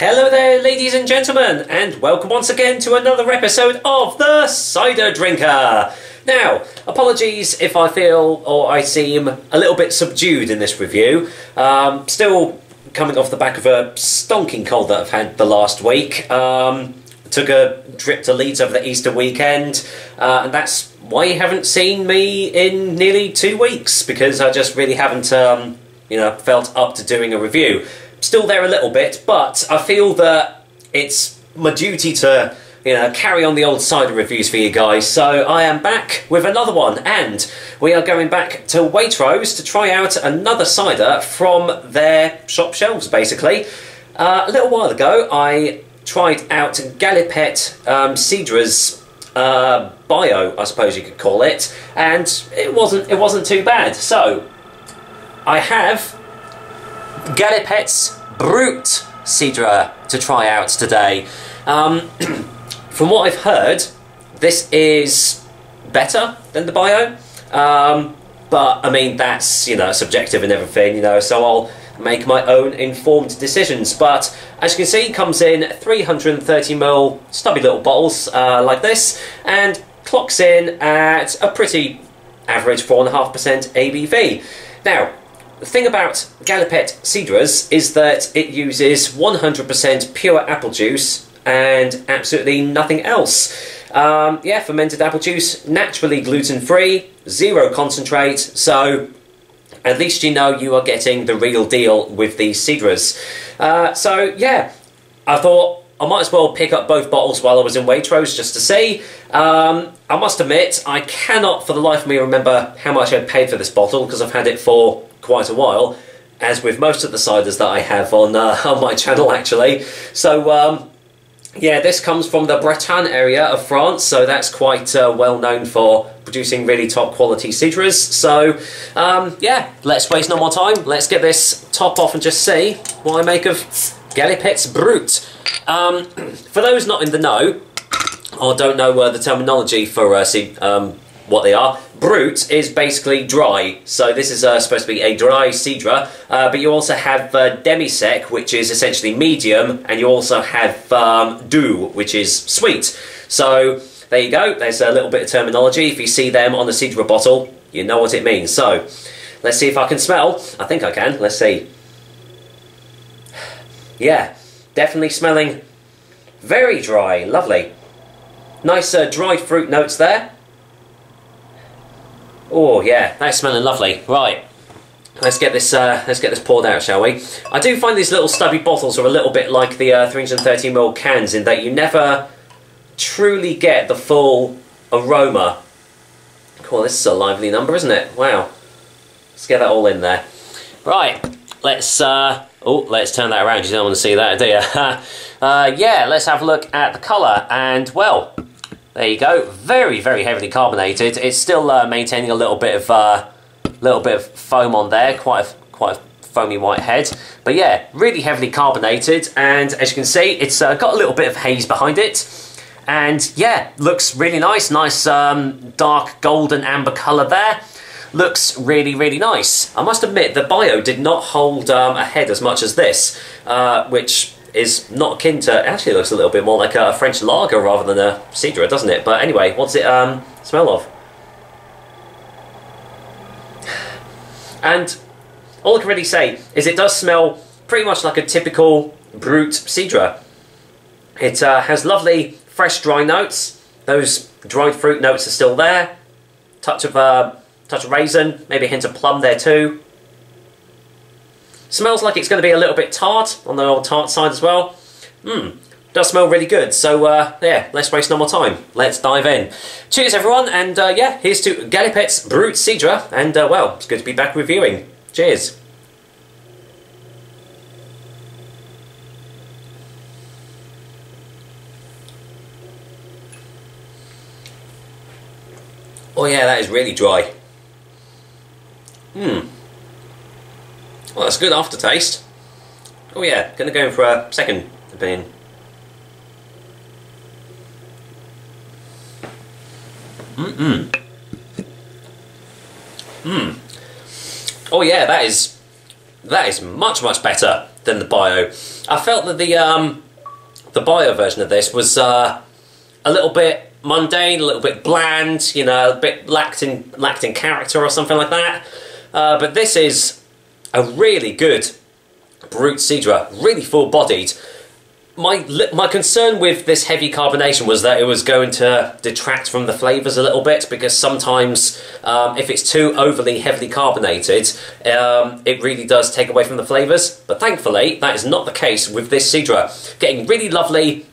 Hello there, ladies and gentlemen, and welcome once again to another episode of the Cider Drinker. Now, apologies if I feel or I seem a little bit subdued in this review. Still coming off the back of a stonking cold that I've had the last week. Took a trip to Leeds over the Easter weekend, and that's why you haven't seen me in nearly 2 weeks, because I just really haven't, felt up to doing a review. Still there a little bit, but I feel that it's my duty to, carry on the old cider reviews for you guys. So I am back with another one, and we are going back to Waitrose to try out another cider from their shop shelves, basically. A little while ago, I tried out Galipette Cider's bio, I suppose you could call it, and it wasn't too bad. So I have Galipette's Brut Cider to try out today. From what I've heard, this is better than the bio, but I mean that's subjective and everything, so I'll make my own informed decisions. But as you can see, it comes in 330ml stubby little bottles like this, and clocks in at a pretty average 4.5% ABV. Now, the thing about Galipette Ciders is that it uses 100% pure apple juice and absolutely nothing else. Fermented apple juice, naturally gluten-free, zero concentrate, so at least you know you are getting the real deal with these ciders. I thought I might as well pick up both bottles while I was in Waitrose just to see. I must admit, I cannot for the life of me remember how much I paid for this bottle, because I've had it for quite a while, as with most of the ciders that I have on my channel, actually. So, this comes from the Bretagne area of France, so that's quite well known for producing really top quality ciders. So, let's waste no more time. Let's get this top off and just see what I make of Galipette's Brut. For those not in the know, or don't know the terminology for what they are, Brut is basically dry. So this is supposed to be a dry cider, but you also have demi-sec, which is essentially medium, and you also have doux, which is sweet. So there you go, there's a little bit of terminology. If you see them on the cider bottle, you know what it means. So let's see if I can smell. I think I can. Let's see. Yeah, definitely smelling very dry. Lovely. Nice dried fruit notes there. Oh yeah, that's smelling lovely. Right, let's get this poured out, shall we? I do find these little stubby bottles are a little bit like the 330ml cans, in that you never truly get the full aroma. Cool, this is a lively number, isn't it? Wow. Let's get that all in there. Right, let's turn that around. You don't want to see that, do you? Let's have a look at the colour, and well, there you go. Very, very heavily carbonated. It's still maintaining a little bit of foam on there. Quite a foamy white head. But yeah, really heavily carbonated. And as you can see, it's got a little bit of haze behind it. And yeah, looks really nice. Nice dark golden amber colour there. Looks really, really nice. I must admit, the bio did not hold a head as much as this, which is not akin to, actually looks a little bit more like a French lager rather than a cider, doesn't it? But anyway, what's it smell of? And all I can really say is it does smell pretty much like a typical Brut cider. It has lovely fresh dry notes. Those dried fruit notes are still there. Touch of raisin, maybe a hint of plum there too. Smells like it's going to be a little bit tart, on the old tart side as well. Does smell really good. So, let's waste no more time. Let's dive in. Cheers, everyone, and here's to Galipette's Brut Cider, and well, it's good to be back reviewing. Cheers. Oh yeah, that is really dry. Well, that's a good aftertaste. Oh yeah, gonna go in for a second opinion. Oh yeah, that is much, much better. than the bio. I felt that the bio version of this was a little bit mundane, a little bit bland, you know, a bit lacked in character or something like that. But this is a really good Brut Cider, really full-bodied. My concern with this heavy carbonation was that it was going to detract from the flavours a little bit, because sometimes if it's too overly heavily carbonated, it really does take away from the flavours. But thankfully, that is not the case with this Cider. Getting really lovely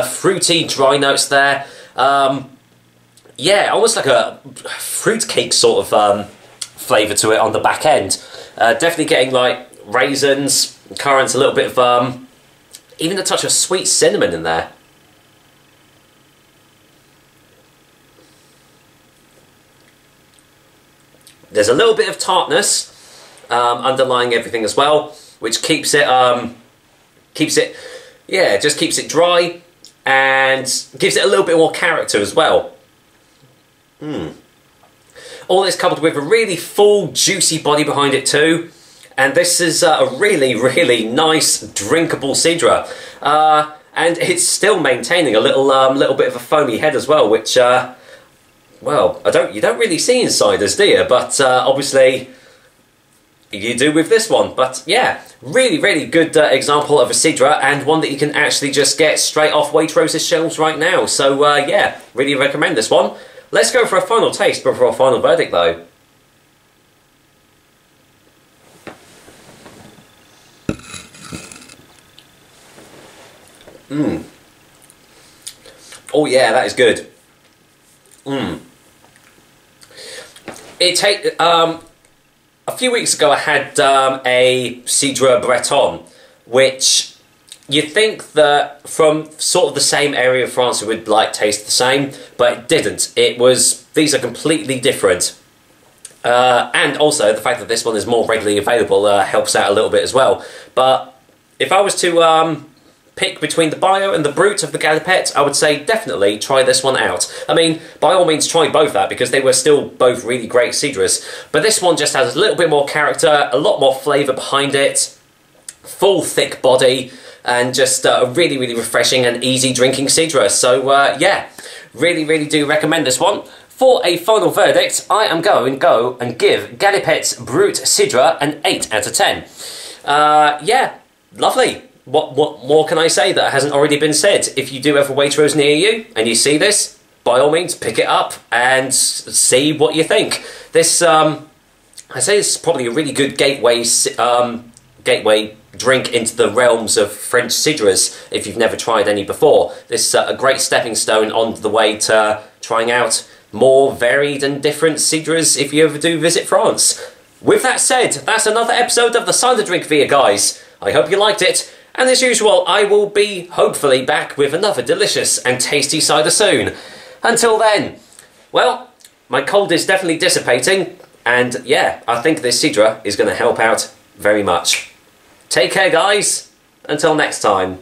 fruity dry notes there. Yeah, almost like a fruitcake sort of flavour to it on the back end. Definitely getting like raisins, currants, a little bit of even a touch of sweet cinnamon in there. There's a little bit of tartness underlying everything as well, which keeps it yeah, just keeps it dry and gives it a little bit more character as well. All this coupled with a really full, juicy body behind it too. And this is a really, really nice, drinkable Cider. And it's still maintaining a little bit of a foamy head as well, which, well, you don't really see in ciders, do you? But obviously, you do with this one. But yeah, really, really good example of a Cider, and one that you can actually just get straight off Waitrose's shelves right now. So yeah, really recommend this one. Let's go for a final taste before our final verdict, though. Oh yeah, that is good. A few weeks ago I had a Cider Breton, which you'd think that from sort of the same area of France it would like taste the same, but it didn't. These are completely different. And also the fact that this one is more readily available helps out a little bit as well. But if I was to pick between the bio and the Brut of the Galipette, I would say definitely try this one out. I mean, by all means try both out, because they were still both really great ciders. But this one just has a little bit more character, a lot more flavour behind it, full thick body, and just a really, really refreshing and easy drinking cider. So yeah, really, really do recommend this one. For a final verdict, I am going to go and give Galipette's Brut Cider an 8 out of 10. Yeah, lovely. What more can I say that hasn't already been said? If you do have a Waitrose near you and you see this, by all means pick it up and see what you think. This, I say this is probably a really good gateway drink into the realms of French ciders if you've never tried any before. This is a great stepping stone on the way to trying out more varied and different ciders if you ever do visit France. With that said, that's another episode of the Cider Drink for you guys. I hope you liked it. And as usual, I will be hopefully back with another delicious and tasty cider soon. Until then, well, my cold is definitely dissipating, and yeah, I think this cider is going to help out very much. Take care, guys. Until next time.